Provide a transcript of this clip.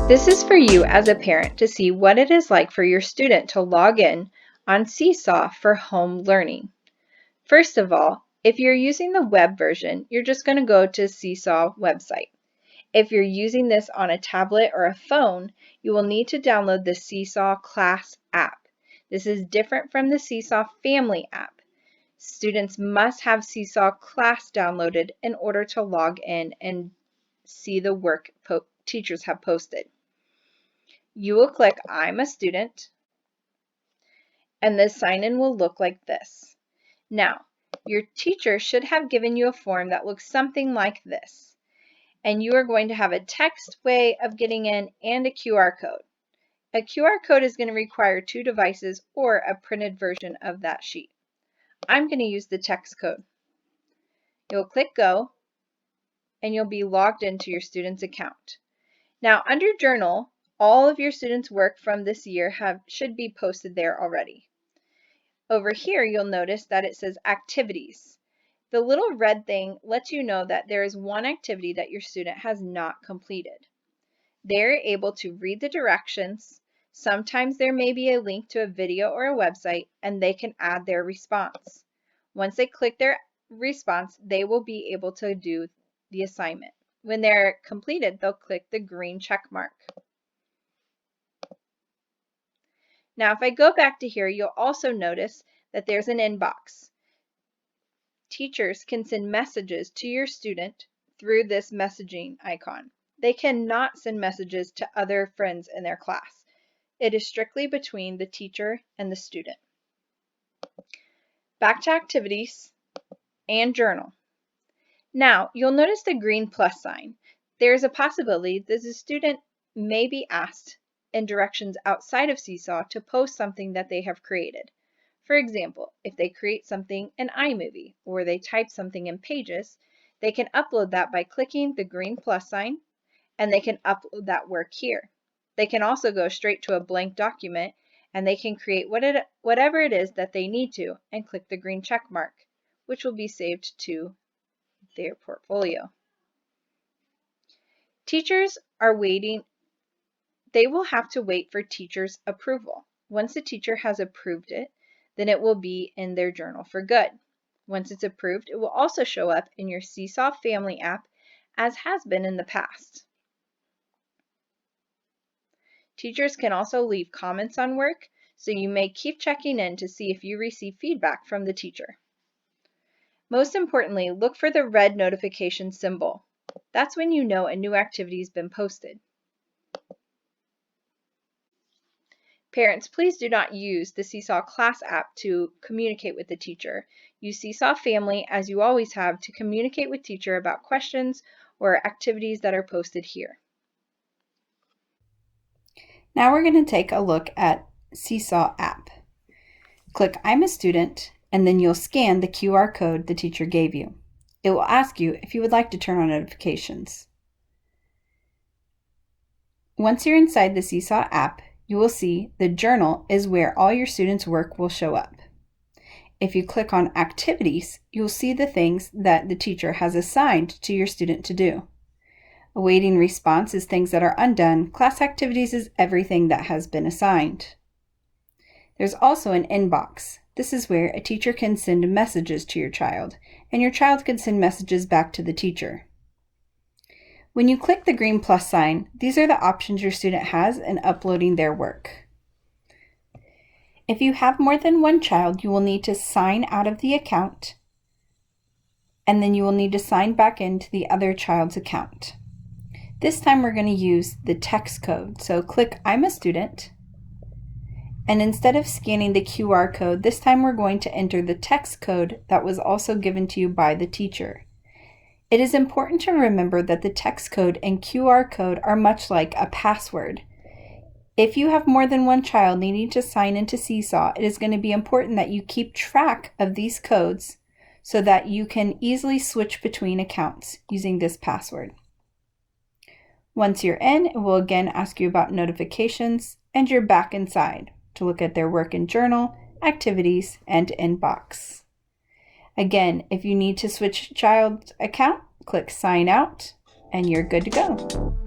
This is for you as a parent to see what it is like for your student to log in on Seesaw for home learning. First of all, if you're using the web version, you're just going to go to Seesaw website. If you're using this on a tablet or a phone, you will need to download the Seesaw Class app. This is different from the Seesaw Family app. Students must have Seesaw Class downloaded in order to log in and see the work teachers have posted. You will click I'm a student, and the sign-in will look like this. Now, your teacher should have given you a form that looks something like this, and you are going to have a text way of getting in and a QR code. A QR code is going to require 2 devices or a printed version of that sheet. I'm going to use the text code. You'll click Go, and you'll be logged into your student's account. Now, under Journal, all of your students' work from this year should be posted there already. Over here, you'll notice that it says Activities. The little red thing lets you know that there is one activity that your student has not completed. They're able to read the directions. Sometimes there may be a link to a video or a website, and they can add their response. Once they click their response, they will be able to do the assignment. When they're completed, they'll click the green check mark. Now, if I go back to here, you'll also notice that there's an inbox. Teachers can send messages to your student through this messaging icon. They cannot send messages to other friends in their class. It is strictly between the teacher and the student. Back to Activities and Journal. Now, you'll notice the green plus sign. There's a possibility that the student may be asked in directions outside of Seesaw to post something that they have created. For example, if they create something in iMovie or they type something in Pages, they can upload that by clicking the green plus sign, and they can upload that work here. They can also go straight to a blank document, and they can create whatever it is that they need to and click the green check mark, which will be saved to their portfolio. Teachers are waiting. They will have to wait for teachers' approval. Once the teacher has approved it, then it will be in their journal for good. Once it's approved, it will also show up in your Seesaw Family app, as has been in the past. Teachers can also leave comments on work, so you may keep checking in to see if you receive feedback from the teacher. Most importantly, look for the red notification symbol. That's when you know a new activity has been posted. Parents, please do not use the Seesaw Class app to communicate with the teacher. Use Seesaw Family, as you always have, to communicate with teacher about questions or activities that are posted here. Now we're going to take a look at Seesaw app. Click I'm a student, and then you'll scan the QR code the teacher gave you. It will ask you if you would like to turn on notifications. Once you're inside the Seesaw app, you will see the journal is where all your students' work will show up. If you click on Activities, you'll see the things that the teacher has assigned to your student to do. Awaiting response is things that are undone. Class activities is everything that has been assigned. There's also an inbox. This is where a teacher can send messages to your child, and your child can send messages back to the teacher. When you click the green plus sign, these are the options your student has in uploading their work. If you have more than one child, you will need to sign out of the account, and then you will need to sign back into the other child's account. This time we're going to use the text code. So click I'm a student, and instead of scanning the QR code, this time we're going to enter the text code that was also given to you by the teacher. It is important to remember that the text code and QR code are much like a password. If you have more than one child needing to sign into Seesaw, it is going to be important that you keep track of these codes so that you can easily switch between accounts using this password. Once you're in, it will again ask you about notifications, and you're back inside to look at their work in journal, activities, and inbox. Again, if you need to switch child account, click sign out, and you're good to go.